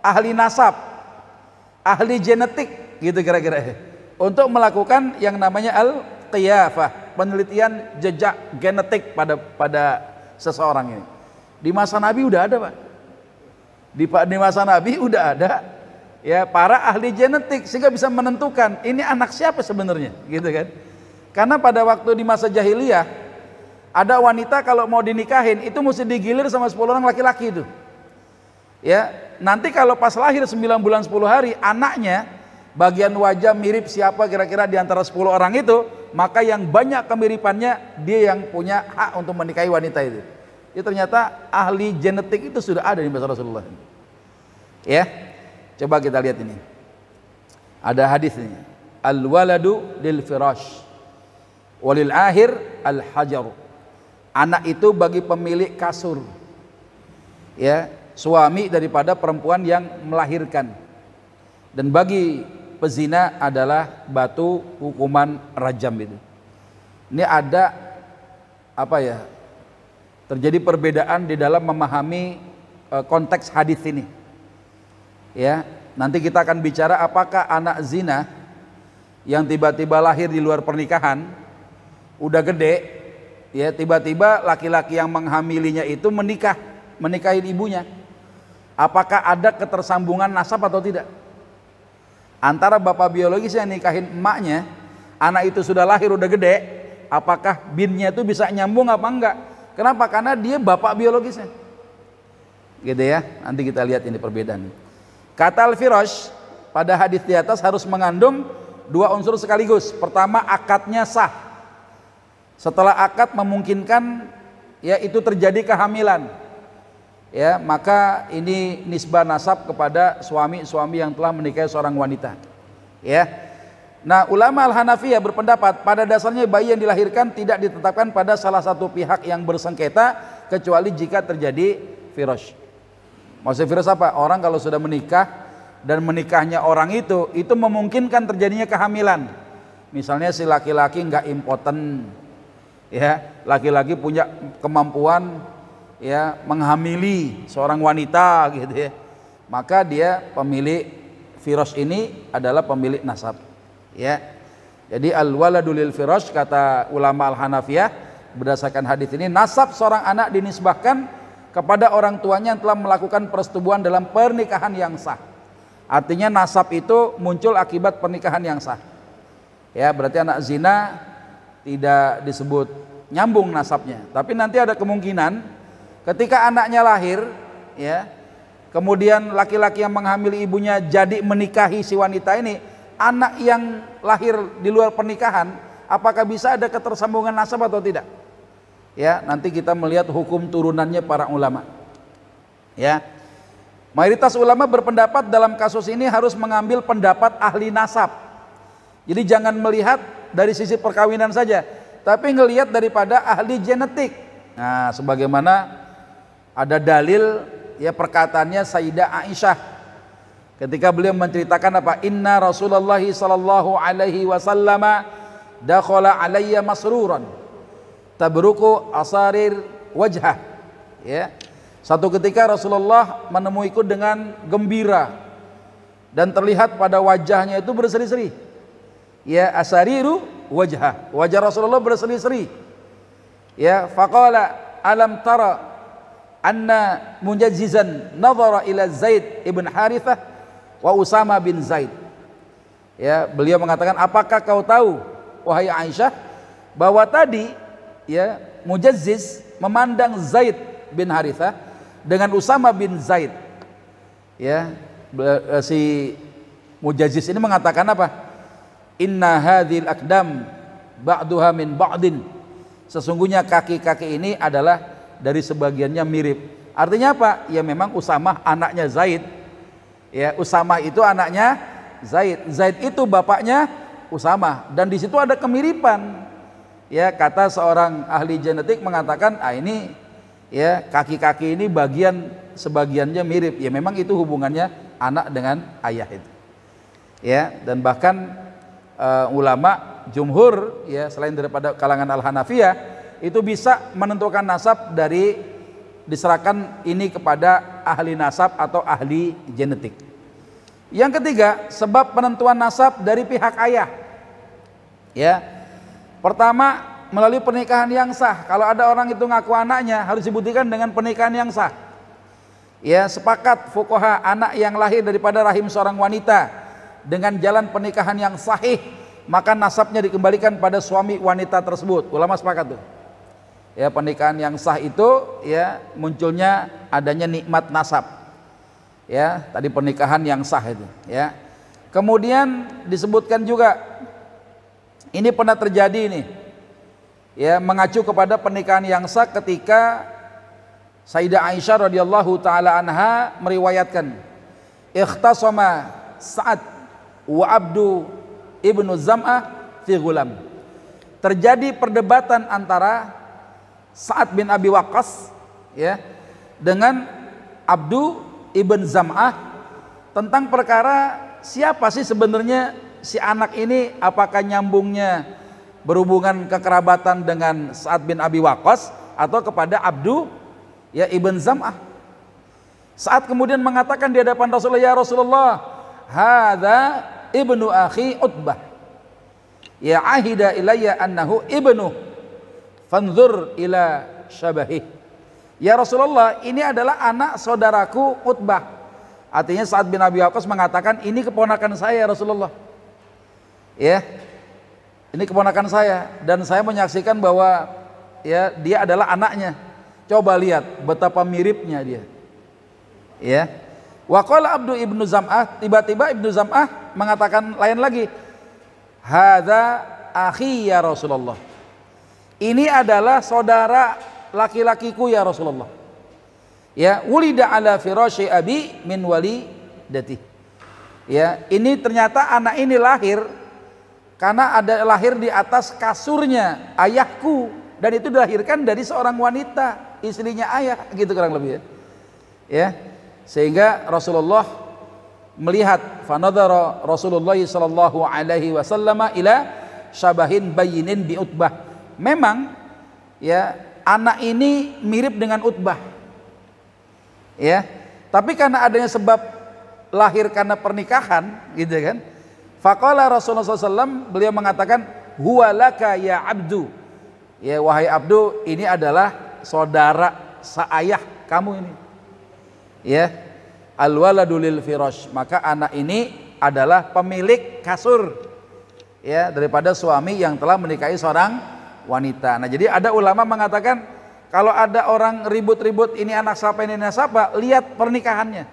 ahli nasab, ahli genetik gitu kira-kira. untuk melakukan yang namanya al-qiyafah, penelitian jejak genetik pada seseorang ini. Di masa Nabi udah ada, Pak. Di masa Nabi udah ada ya para ahli genetik sehingga bisa menentukan ini anak siapa sebenarnya, gitu kan. Karena pada waktu di masa jahiliyah ada wanita kalau mau dinikahin itu mesti digilir sama 10 orang laki-laki itu. Ya, nanti kalau pas lahir 9 bulan 10 hari anaknya bagian wajah mirip siapa kira-kira di antara 10 orang itu, maka yang banyak kemiripannya dia yang punya hak untuk menikahi wanita itu. Ya, ternyata ahli genetik itu sudah ada di masa Rasulullah. Ya, coba kita lihat ini. Ada hadisnya. Al-waladu lil firash walil akhir al-hajar. Anak itu bagi pemilik kasur. Ya, suami daripada perempuan yang melahirkan. Dan bagi pezina adalah batu hukuman rajam itu. Ini ada apa ya? Terjadi perbedaan di dalam memahami konteks hadis ini. Ya, nanti kita akan bicara apakah anak zina yang tiba-tiba lahir di luar pernikahan, udah gede, ya tiba-tiba laki-laki yang menghamilinya itu menikahi ibunya. Apakah ada ketersambungan nasab atau tidak? Antara bapak biologis yang nikahin emaknya, anak itu sudah lahir udah gede, apakah binnya itu bisa nyambung apa enggak? Kenapa? Karena dia bapak biologisnya. Gitu ya. Nanti kita lihat ini perbedaan. Kata al-firash pada hadis di atas harus mengandung 2 unsur sekaligus. Pertama, akadnya sah. Setelah akad memungkinkan ya itu terjadi kehamilan. Ya, maka ini nisbah nasab kepada suami-suami yang telah menikahi seorang wanita. Ya. Nah, ulama Al-Hanafiyah berpendapat pada dasarnya bayi yang dilahirkan tidak ditetapkan pada salah satu pihak yang bersengketa kecuali jika terjadi firash. Maksudnya firash apa? Orang kalau sudah menikah dan menikahnya orang itu memungkinkan terjadinya kehamilan. Misalnya si laki-laki nggak impoten, ya, laki-laki punya kemampuan ya menghamili seorang wanita gitu ya. Maka dia pemilik firash ini adalah pemilik nasab. Ya, jadi al-waladu lil firash kata ulama al-Hanafiyah berdasarkan hadis ini, nasab seorang anak dinisbahkan kepada orang tuanya yang telah melakukan persetubuhan dalam pernikahan yang sah. Artinya nasab itu muncul akibat pernikahan yang sah. Ya, berarti anak zina tidak disebut nyambung nasabnya. Tapi nanti ada kemungkinan ketika anaknya lahir, ya, kemudian laki-laki yang menghamili ibunya jadi menikahi si wanita ini. Anak yang lahir di luar pernikahan, apakah bisa ada ketersambungan nasab atau tidak? Ya, nanti kita melihat hukum turunannya para ulama. Ya, mayoritas ulama berpendapat dalam kasus ini harus mengambil pendapat ahli nasab. Jadi jangan melihat dari sisi perkawinan saja, tapi ngelihat daripada ahli genetik. Nah, sebagaimana ada dalil ya perkataannya Sayyidah Aisyah ketika beliau menceritakan apa? Inna Rasulullah sallallahu alaihi wasallam dakhala alayya masruran tabruku asarir wajhah. Ya. Satu ketika Rasulullah menemuiku dengan gembira dan terlihat pada wajahnya itu berseri-seri. Ya, asariru wajhah. Wajah Rasulullah berseri-seri. Ya, faqala alam tara anna mujazzizan nadhara ila Zaid ibn Harithah wa Usama bin Zaid. Ya, beliau mengatakan, apakah kau tahu wahai Aisyah bahwa tadi ya Mujazziz memandang Zaid bin Harithah dengan Usama bin Zaid. Ya, si Mujazziz ini mengatakan apa? Inna hadhil akdam ba'duha min ba'din. Sesungguhnya kaki-kaki ini adalah dari sebagiannya mirip. Artinya apa? Ya memang Usama anaknya Zaid. Ya, Usama itu anaknya Zaid. Zaid itu bapaknya Usama dan di situ ada kemiripan. Ya, kata seorang ahli genetik mengatakan, ini ya kaki-kaki ini sebagiannya mirip. Ya memang itu hubungannya anak dengan ayah itu. Ya, dan bahkan ulama jumhur ya selain daripada kalangan Al-Hanafiyah itu bisa menentukan nasab dari diserahkan ini kepada ahli nasab atau ahli genetik. Yang ketiga, sebab penentuan nasab dari pihak ayah. Ya, pertama melalui pernikahan yang sah. Kalau ada orang itu ngaku anaknya, harus dibuktikan dengan pernikahan yang sah. Ya, sepakat fuqaha, anak yang lahir daripada rahim seorang wanita dengan jalan pernikahan yang sahih, maka nasabnya dikembalikan pada suami wanita tersebut. Ulama sepakat tuh. Ya, pernikahan yang sah itu ya munculnya adanya nikmat nasab. Ya, tadi pernikahan yang sah itu, ya. Kemudian disebutkan juga ini pernah terjadi nih. Ya, mengacu kepada pernikahan yang sah ketika Sayyidah Aisyah radhiyallahu taala anha meriwayatkan, ikhtasama Sa'ad wa Abdu ibnu Zam'ah fi ghulam. Terjadi perdebatan antara Sa'ad bin Abi Waqqas ya dengan Abdu ibn Zam'ah tentang perkara siapa sih sebenarnya si anak ini, apakah nyambungnya berhubungan kekerabatan dengan Sa'ad bin Abi Waqqas atau kepada Abdu ya ibn Zam'ah. Saat kemudian mengatakan di hadapan Rasulullah, ya Rasulullah, hadza ibnu akhi Utbah, ya ahida ilayya annahu ibnu, fanzur ila syabahih. Ya Rasulullah, ini adalah anak saudaraku Utbah. Artinya Sa'ad bin Abi Waqqas mengatakan, ini keponakan saya Rasulullah. Ya, ini keponakan saya dan saya menyaksikan bahwa ya dia adalah anaknya. Coba lihat betapa miripnya dia. Ya. Wa qala Abdu ibnu Zam'ah, tiba-tiba Ibnu Zam'ah mengatakan lain lagi. Hadza akhi ya Rasulullah. Ini adalah saudara laki-lakiku ya Rasulullah. Ya, wulida ala firasyi abi min walidati. Ya, ini ternyata anak ini lahir karena ada lahir di atas kasurnya ayahku, dan itu dilahirkan dari seorang wanita, istrinya ayah, gitu kurang lebih ya. Ya, sehingga Rasulullah melihat, fanadhara Rasulullah sallallahu alaihi wasallam ila syabahin bayinin bi Utbah. Memang ya anak ini mirip dengan Utbah. Ya, tapi karena adanya sebab lahir karena pernikahan, gitu kan. Faqala Rasulullah SAW, beliau mengatakan, huwa laka ya Abdu. Ya, wahai Abdu, ini adalah saudara seayah kamu ini. Ya, al-waladu lil firash, maka anak ini adalah pemilik kasur. Ya, daripada suami yang telah menikahi seorang wanita. Nah, jadi ada ulama mengatakan kalau ada orang ribut-ribut ini anak siapa ini anak siapa, lihat pernikahannya.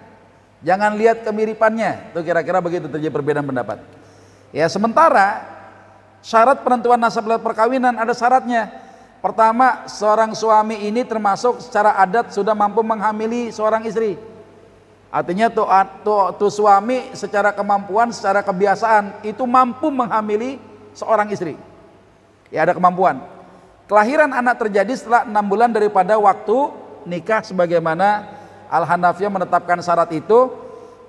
Jangan lihat kemiripannya. Itu kira-kira begitu, terjadi perbedaan pendapat. Ya, sementara syarat penentuan nasab lewat perkawinan ada syaratnya. Pertama, seorang suami ini termasuk secara adat sudah mampu menghamili seorang istri. Artinya tuh suami secara kemampuan, secara kebiasaan itu mampu menghamili seorang istri. Ya, ada kemampuan. Kelahiran anak terjadi setelah 6 bulan daripada waktu nikah sebagaimana Al-Hanafiyah menetapkan syarat itu,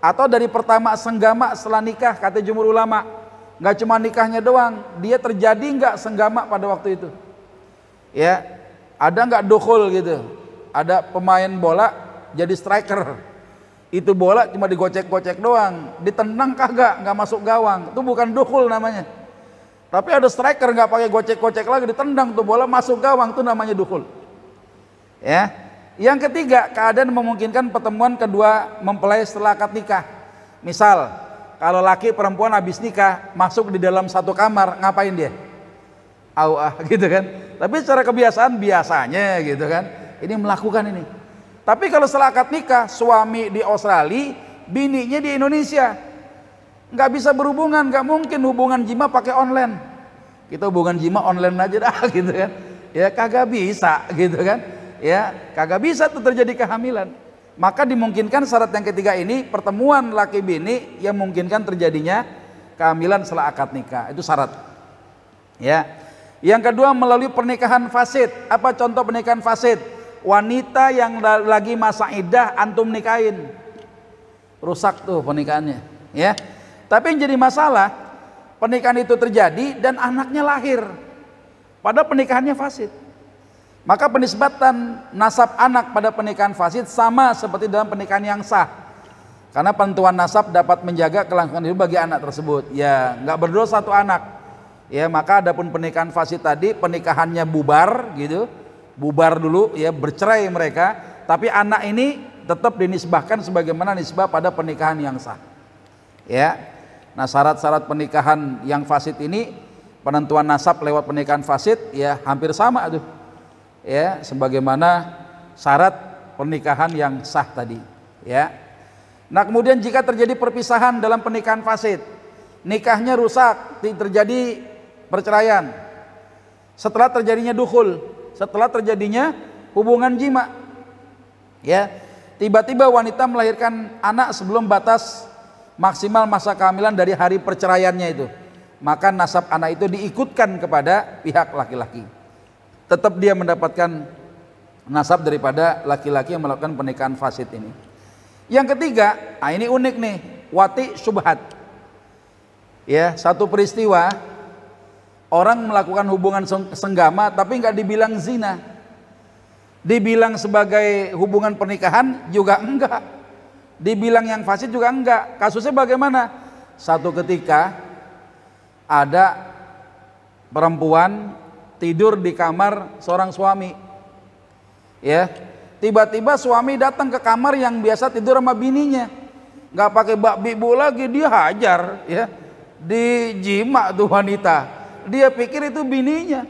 atau dari pertama senggama setelah nikah, kata jumhur ulama. Nggak cuma nikahnya doang, dia terjadi nggak senggama pada waktu itu. Ya, ada nggak dukhul gitu, ada pemain bola jadi striker, itu bola cuma digocek-gocek doang, ditendang kagak, nggak masuk gawang, itu bukan dukhul namanya. Tapi ada striker nggak pakai gocek-gocek lagi, ditendang tuh bola masuk gawang, itu namanya dukhul. Ya, yang ketiga, keadaan memungkinkan pertemuan kedua mempelai setelah akad nikah. Misal, kalau laki perempuan habis nikah masuk di dalam satu kamar, ngapain dia? Gitu kan. Tapi secara kebiasaan biasanya gitu kan, ini melakukan ini. Tapi kalau setelah akad nikah, suami di Australia, bininya di Indonesia, nggak bisa berhubungan, nggak mungkin hubungan jima pakai online. Kita hubungan jima online aja dah, gitu kan. Ya kagak bisa, gitu kan. Ya kagak bisa tuh terjadi kehamilan. Maka dimungkinkan syarat yang ketiga ini, pertemuan laki bini yang memungkinkan terjadinya kehamilan setelah akad nikah. Itu syarat. Ya. Yang kedua, melalui pernikahan fasid. Apa contoh pernikahan fasid? Wanita yang lagi masa iddah antum nikahin, rusak tuh pernikahannya. Ya. Tapi yang jadi masalah, pernikahan itu terjadi dan anaknya lahir, padahal pernikahannya fasid. Maka penisbatan nasab anak pada pernikahan fasid sama seperti dalam pernikahan yang sah. Karena penentuan nasab dapat menjaga kelangsungan hidup bagi anak tersebut. Ya, nggak berdosa satu anak. Ya, maka adapun pernikahan fasid tadi pernikahannya bubar gitu. Bubar dulu ya, bercerai mereka, tapi anak ini tetap dinisbahkan sebagaimana nisbah pada pernikahan yang sah. Ya. Nah, syarat-syarat pernikahan yang fasid ini, penentuan nasab lewat pernikahan fasid ya hampir sama tuh. Ya, sebagaimana syarat pernikahan yang sah tadi, ya. Nah, kemudian jika terjadi perpisahan dalam pernikahan fasid, nikahnya rusak, terjadi perceraian, setelah terjadinya dukhul, setelah terjadinya hubungan jima, ya, tiba-tiba wanita melahirkan anak sebelum batas maksimal masa kehamilan dari hari perceraiannya itu, maka nasab anak itu diikutkan kepada pihak laki-laki. Tetap dia mendapatkan nasab daripada laki-laki yang melakukan pernikahan fasid ini. Yang ketiga, nah ini unik nih, wati syubhat. Ya, satu peristiwa orang melakukan hubungan senggama tapi nggak dibilang zina, dibilang sebagai hubungan pernikahan juga enggak, dibilang yang fasid juga enggak. Kasusnya bagaimana? Satu ketika ada perempuan tidur di kamar seorang suami, ya, tiba-tiba suami datang ke kamar yang biasa tidur sama bininya, nggak pakai bak bibu lagi, dia hajar, ya, dijima tuh wanita, dia pikir itu bininya,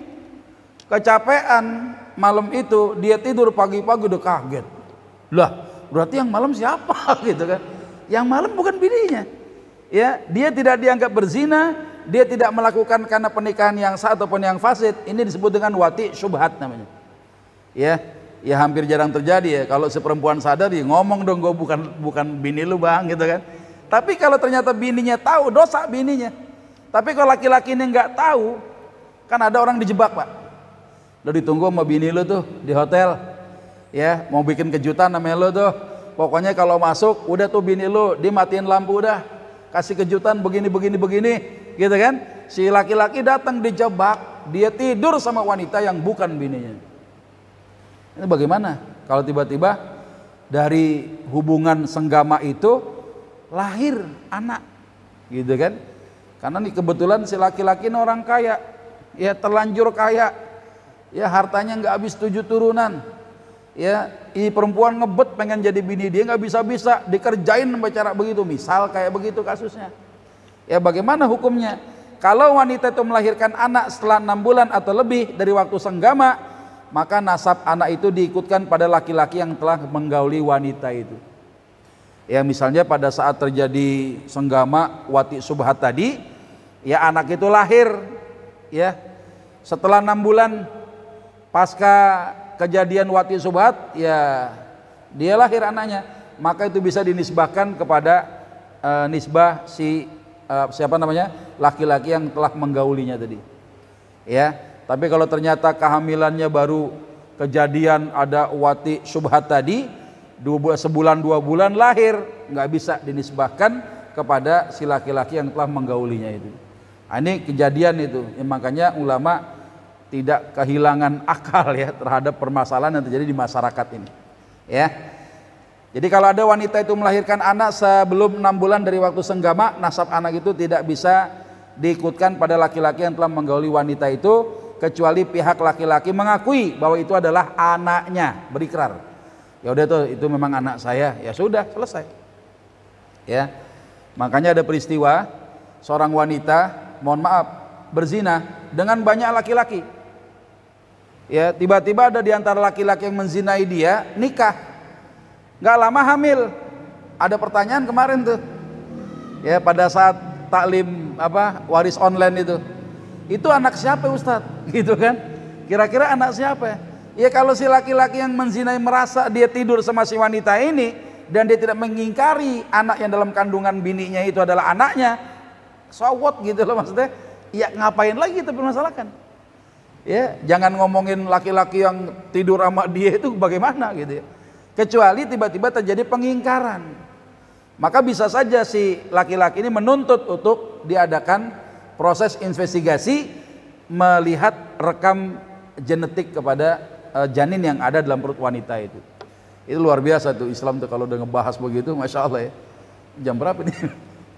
kecapean malam itu dia tidur, pagi-pagi udah kaget, lah berarti yang malam siapa gitu kan, yang malam bukan bininya, ya, dia tidak dianggap berzina, dia tidak melakukan karena pernikahan yang sah ataupun yang fasid. Ini disebut dengan wati syubhat namanya, ya. Ya hampir jarang terjadi ya, kalau si perempuan sadar ya ngomong dong, gue bukan bini lu bang gitu kan. Tapi kalau ternyata bininya tahu, dosa bininya. Tapi kalau laki-laki ini nggak tahu, kan ada orang dijebak pak, udah ditunggu sama bini lu tuh di hotel, ya, mau bikin kejutan namanya lu tuh, pokoknya kalau masuk udah tuh bini lu dimatiin lampu, udah kasih kejutan begini gitu kan. Si laki-laki datang dijebak, dia tidur sama wanita yang bukan bininya. Ini bagaimana kalau tiba-tiba dari hubungan senggama itu lahir anak, gitu kan? Karena nih kebetulan si laki-laki ini orang kaya, ya terlanjur kaya, ya hartanya nggak habis 7 turunan, ya, ini perempuan ngebet pengen jadi bini dia nggak bisa-bisa, dikerjain sama cara begitu, misal kayak begitu kasusnya. Ya bagaimana hukumnya? Kalau wanita itu melahirkan anak setelah 6 bulan atau lebih dari waktu senggama, maka nasab anak itu diikutkan pada laki-laki yang telah menggauli wanita itu. Ya misalnya pada saat terjadi senggama wati syubhat tadi, ya anak itu lahir, ya setelah 6 bulan pasca kejadian wati syubhat, ya dia lahir anaknya, maka itu bisa dinisbahkan kepada nisbah si siapa namanya, laki-laki yang telah menggaulinya tadi, ya. Tapi kalau ternyata kehamilannya baru kejadian ada wati syubhat tadi, sebulan 2 bulan lahir, nggak bisa dinisbahkan kepada si laki-laki yang telah menggaulinya itu. Nah, ini kejadian itu, ya, makanya ulama tidak kehilangan akal ya terhadap permasalahan yang terjadi di masyarakat ini. Ya, jadi kalau ada wanita itu melahirkan anak sebelum 6 bulan dari waktu senggama, nasab anak itu tidak bisa diikutkan pada laki-laki yang telah menggauli wanita itu, kecuali pihak laki-laki mengakui bahwa itu adalah anaknya, berikrar, ya udah tuh itu memang anak saya, ya sudah selesai, ya. Makanya ada peristiwa seorang wanita, mohon maaf, berzina dengan banyak laki-laki, ya, tiba-tiba ada di antara laki-laki yang menzinai dia nikah, nggak lama hamil. Ada pertanyaan kemarin tuh, ya, pada saat taklim waris online itu anak siapa Ustadz? Gitu kan? Kira-kira anak siapa? Ya kalau si laki-laki yang menzinai merasa dia tidur sama si wanita ini dan dia tidak mengingkari anak yang dalam kandungan bininya itu adalah anaknya, so what gitu loh maksudnya. Ya ngapain lagi itu permasalahkan? Ya jangan ngomongin laki-laki yang tidur sama dia itu bagaimana gitu ya. Kecuali tiba-tiba terjadi pengingkaran, maka bisa saja si laki-laki ini menuntut untuk diadakan proses investigasi, melihat rekam genetik kepada janin yang ada dalam perut wanita itu. Itu luar biasa tuh Islam tuh kalau udah ngebahas begitu, masya Allah ya. Jam berapa nih?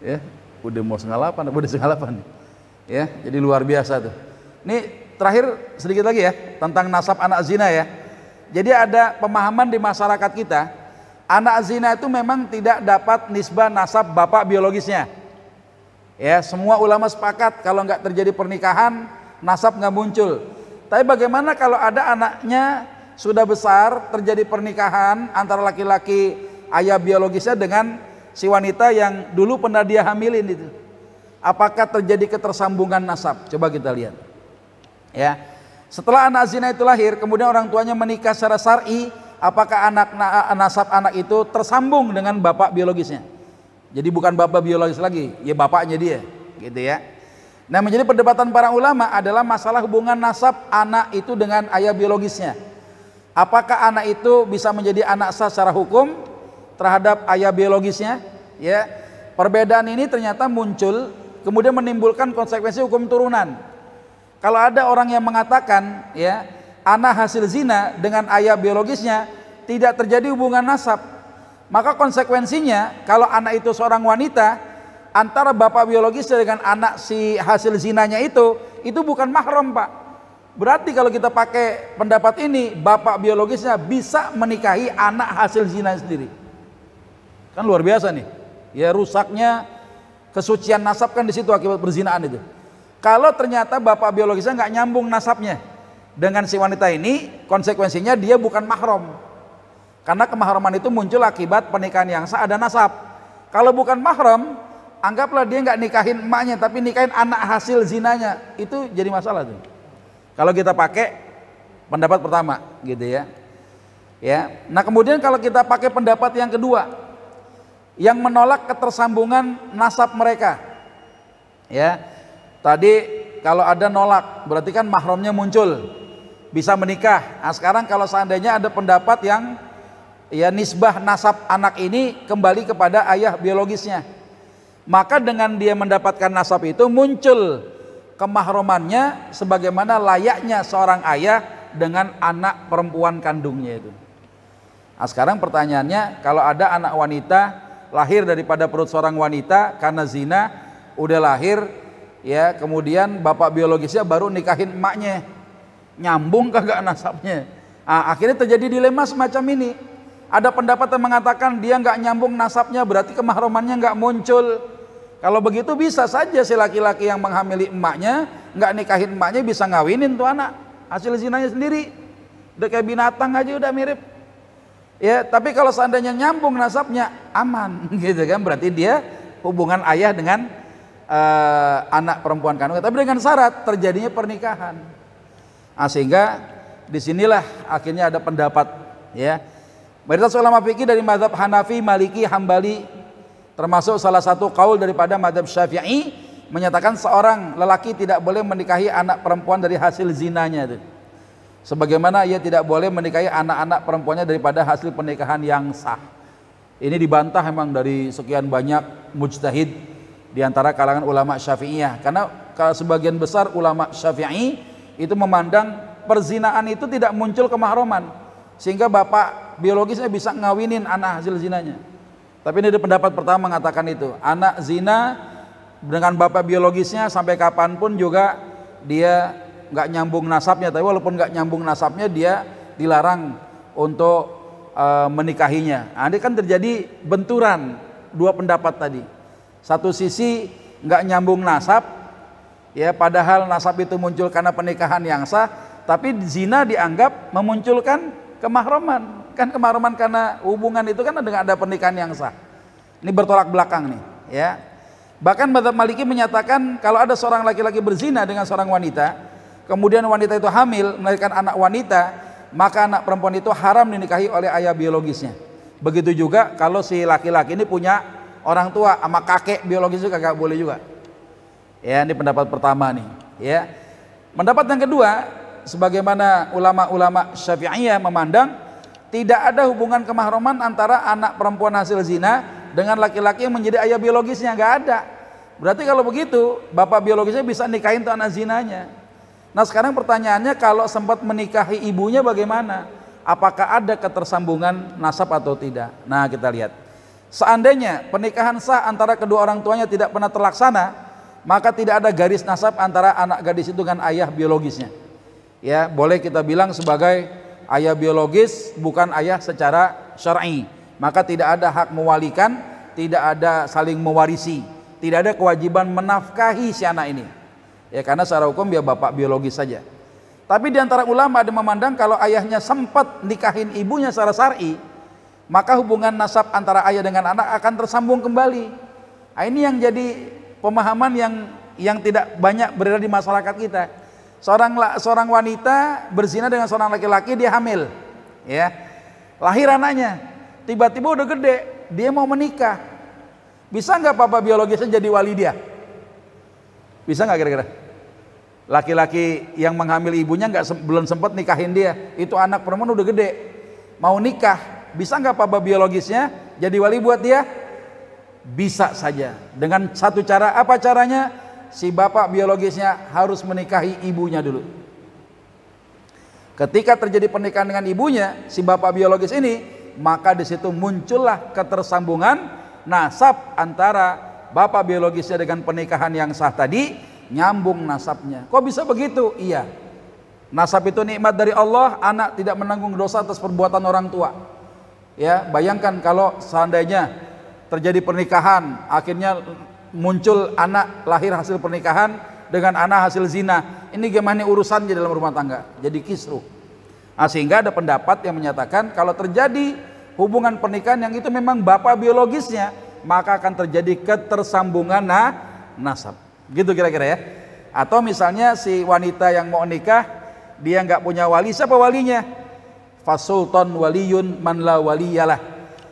Ya, udah mau 7:30, udah 7:30. Ya, jadi luar biasa tuh. Ini terakhir sedikit lagi ya tentang nasab anak zina ya. Jadi ada pemahaman di masyarakat kita, anak zina itu memang tidak dapat nisbah nasab bapak biologisnya. Ya, semua ulama sepakat kalau nggak terjadi pernikahan, nasab nggak muncul. Tapi bagaimana kalau ada anaknya sudah besar, terjadi pernikahan antara laki-laki ayah biologisnya dengan si wanita yang dulu pernah dia hamilin itu? Apakah terjadi ketersambungan nasab? Coba kita lihat. Ya, setelah anak zina itu lahir, kemudian orang tuanya menikah secara syar'i, apakah nasab anak itu tersambung dengan bapak biologisnya? Jadi bukan bapak biologis lagi, ya bapaknya dia, gitu ya. Nah, menjadi perdebatan para ulama adalah masalah hubungan nasab anak itu dengan ayah biologisnya. Apakah anak itu bisa menjadi anak sah secara hukum terhadap ayah biologisnya? Ya, perbedaan ini ternyata muncul, kemudian menimbulkan konsekuensi hukum turunan. Kalau ada orang yang mengatakan, ya, anak hasil zina dengan ayah biologisnya tidak terjadi hubungan nasab, maka konsekuensinya kalau anak itu seorang wanita, antara bapak biologisnya dengan anak si hasil zinanya itu bukan mahram, Pak. Berarti kalau kita pakai pendapat ini, bapak biologisnya bisa menikahi anak hasil zina sendiri. Kan luar biasa nih. Ya, rusaknya kesucian nasab kan di situ akibat perzinaan itu. Kalau ternyata bapak biologisnya nggak nyambung nasabnya dengan si wanita ini, konsekuensinya dia bukan mahram. Karena kemahraman itu muncul akibat pernikahan yang sah ada nasab. Kalau bukan mahram, anggaplah dia nggak nikahin emaknya, tapi nikahin anak hasil zinanya, itu jadi masalah tuh. Kalau kita pakai pendapat pertama, gitu ya. Ya. Nah, kemudian kalau kita pakai pendapat yang kedua, yang menolak ketersambungan nasab mereka, ya. Tadi kalau ada nolak, berarti kan mahramnya muncul, bisa menikah. Nah, sekarang kalau seandainya ada pendapat yang ya nisbah nasab anak ini kembali kepada ayah biologisnya, maka dengan dia mendapatkan nasab itu muncul kemahromannya sebagaimana layaknya seorang ayah dengan anak perempuan kandungnya itu. Nah, sekarang pertanyaannya, kalau ada anak wanita lahir daripada perut seorang wanita karena zina, udah lahir ya, kemudian bapak biologisnya baru nikahin emaknya, nyambung kagak nasabnya? Nah, akhirnya terjadi dilema semacam ini. Ada pendapat yang mengatakan dia nggak nyambung nasabnya, berarti kemahromannya nggak muncul. Kalau begitu bisa saja si laki-laki yang menghamili emaknya nggak nikahin emaknya bisa ngawinin tuh anak hasil zinanya sendiri. Udah kayak binatang aja udah mirip. Ya, tapi kalau seandainya nyambung nasabnya aman, gitu kan? Berarti dia hubungan ayah dengan anak perempuan kandungnya, tapi dengan syarat terjadinya pernikahan. Nah, sehingga disinilah akhirnya ada pendapat, ya. Mayoritas ulama fikih dari mazhab Hanafi, Maliki, Hambali, termasuk salah satu kaul daripada mazhab Syafi'i, menyatakan seorang lelaki tidak boleh menikahi anak perempuan dari hasil zinanya itu. Sebagaimana ia tidak boleh menikahi anak-anak perempuannya daripada hasil pernikahan yang sah. Ini dibantah memang dari sekian banyak mujtahid di antara kalangan ulama Syafi'iyah, karena sebagian besar ulama Syafi'i itu memandang perzinaan itu tidak muncul kemahroman sehingga bapak biologisnya bisa ngawinin anak hasil zinanya. Tapi ini pendapat pertama mengatakan itu, anak zina dengan bapak biologisnya sampai kapanpun juga dia nggak nyambung nasabnya. Tapi walaupun nggak nyambung nasabnya, dia dilarang untuk menikahinya. Nah, ini kan terjadi benturan dua pendapat tadi. Satu sisi nggak nyambung nasab, ya padahal nasab itu muncul karena pernikahan yang sah, tapi zina dianggap memunculkan kemahroman. Kan kemahroman karena hubungan itu kan ada pernikahan yang sah. Ini bertolak belakang nih, ya. Bahkan mazhab Maliki menyatakan kalau ada seorang laki-laki berzina dengan seorang wanita, kemudian wanita itu hamil melahirkan anak wanita, maka anak perempuan itu haram dinikahi oleh ayah biologisnya. Begitu juga kalau si laki-laki ini punya orang tua sama kakek biologisnya kagak boleh juga. Ya, ini pendapat pertama nih, ya. Pendapat yang kedua, sebagaimana ulama-ulama Syafi'iyah memandang tidak ada hubungan kemahroman antara anak perempuan hasil zina dengan laki-laki yang menjadi ayah biologisnya, nggak ada. Berarti kalau begitu bapak biologisnya bisa nikahin tuh anak zinanya. Nah, sekarang pertanyaannya, kalau sempat menikahi ibunya bagaimana? Apakah ada ketersambungan nasab atau tidak? Nah, kita lihat. Seandainya pernikahan sah antara kedua orang tuanya tidak pernah terlaksana, maka tidak ada garis nasab antara anak gadis itu dengan ayah biologisnya. Ya, boleh kita bilang sebagai ayah biologis, bukan ayah secara syar'i. Maka tidak ada hak mewalikan, tidak ada saling mewarisi, tidak ada kewajiban menafkahi si anak ini. Ya, karena secara hukum dia bapak biologis saja. Tapi di antara ulama ada memandang kalau ayahnya sempat nikahin ibunya secara syar'i, maka hubungan nasab antara ayah dengan anak akan tersambung kembali. Nah, ini yang jadi pemahaman yang tidak banyak beredar di masyarakat kita. Seorang wanita berzina dengan seorang laki-laki, dia hamil, ya, lahir anaknya, tiba-tiba udah gede, dia mau menikah. Bisa nggak papa biologisnya jadi wali dia? Bisa nggak kira-kira? Laki-laki yang menghamil ibunya belum sempat nikahin dia, itu anak perempuan udah gede, mau nikah, bisa nggak papa biologisnya jadi wali buat dia? Bisa saja, dengan satu cara. Apa caranya? Si bapak biologisnya harus menikahi ibunya dulu. Ketika terjadi pernikahan dengan ibunya si bapak biologis ini, maka di situ muncullah ketersambungan nasab antara bapak biologisnya dengan pernikahan yang sah tadi, nyambung nasabnya. Kok bisa begitu? Iya, nasab itu nikmat dari Allah, anak tidak menanggung dosa atas perbuatan orang tua. Ya, bayangkan kalau seandainya terjadi pernikahan, akhirnya muncul anak lahir hasil pernikahan dengan anak hasil zina. Ini gimana urusannya dalam rumah tangga? Jadi kisruh. Nah, sehingga ada pendapat yang menyatakan kalau terjadi hubungan pernikahan yang itu memang bapak biologisnya, maka akan terjadi ketersambungan nasab. Gitu kira-kira ya. Atau misalnya si wanita yang mau nikah, dia nggak punya wali, siapa walinya? Fasultan waliyun man la waliyalah.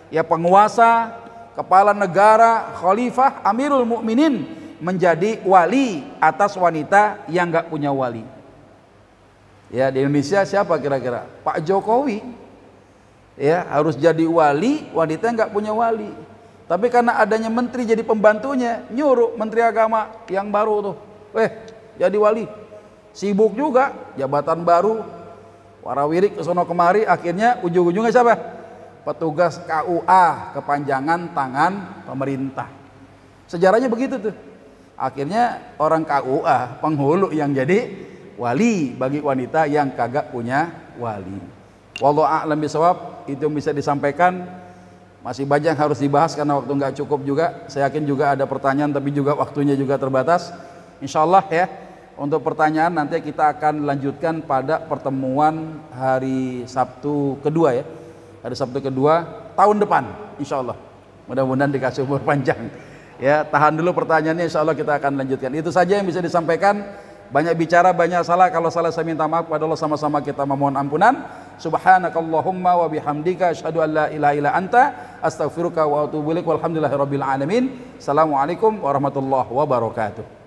Ya, penguasa, kepala negara, khalifah, amirul mukminin menjadi wali atas wanita yang nggak punya wali. Ya, di Indonesia siapa kira-kira? Pak Jokowi. Ya, harus jadi wali wanita yang nggak punya wali. Tapi karena adanya menteri jadi pembantunya, nyuruh menteri agama yang baru tuh, jadi wali. Sibuk juga, jabatan baru, warawirik kesono kemari, akhirnya ujung-ujungnya siapa? Petugas KUA, kepanjangan tangan pemerintah. Sejarahnya begitu tuh. Akhirnya orang KUA, penghulu yang jadi wali bagi wanita yang kagak punya wali. Wallahu a'lam bishawab. Itu yang bisa disampaikan. Masih banyak harus dibahas karena waktu nggak cukup juga. Saya yakin juga ada pertanyaan, tapi juga waktunya juga terbatas. Insya Allah ya, untuk pertanyaan nanti kita akan lanjutkan pada pertemuan hari Sabtu kedua ya. Hari Sabtu kedua tahun depan, insya Allah. Mudah-mudahan dikasih umur panjang. Ya, tahan dulu pertanyaannya, insya Allah kita akan lanjutkan. Itu saja yang bisa disampaikan. Banyak bicara, banyak salah. Kalau salah saya minta maaf kepada Allah, sama-sama kita memohon ampunan. Subhanakallahumma wa bihamdika asyhadu an la ilaha illa anta astaghfiruka wa atubu ilaik. Walhamdulillahirabbil alamin. Assalamualaikum warahmatullahi wabarakatuh.